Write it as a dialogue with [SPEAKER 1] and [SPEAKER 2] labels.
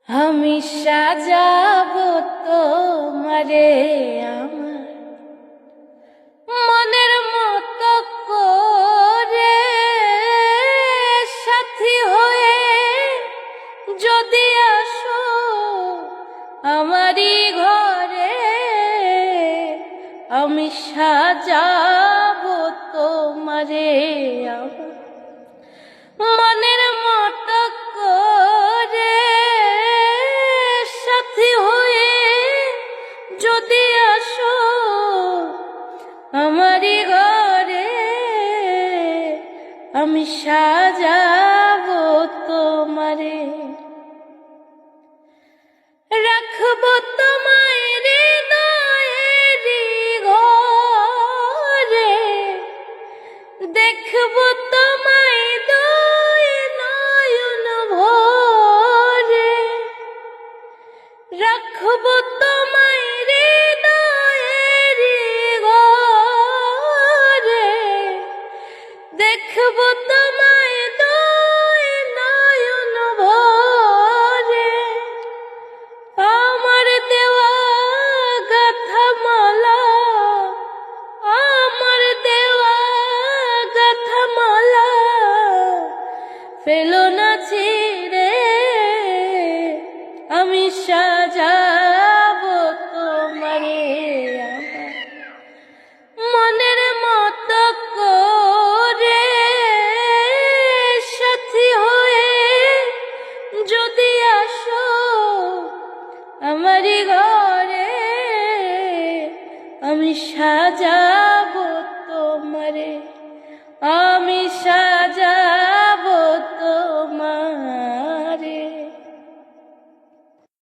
[SPEAKER 1] আমি সাজাবো তোমারে আমার মনের মতো করে, সাথী হয়ে যদি আসো আমারই ঘরে। আমি সাজাবো তোমারে আমার মনের মতো করে, সাথী হয়ে যদি আসো আমারই ঘরে। আমি সাজাবো তোমারে, রাখবো তোমায় হৃদয়েরই ঘরে, দেখবো তোমায় দুই নয়ন ভরে। রাখবো তোমায় হৃদয়েরই ঘরে, দেখবো তোমায় দুই নয়ন ভরে। আমার দেওয়া গাথা মালা, আমার দেওয়া গাথা মালা ফেলো না ছিঁড়ে। আমি সাজাবো তোমারে আমার মনের মতো করে, সাথী হয়ে যদি আসো আমারই ঘরে। আমি সাজাবো তোমারে, আমি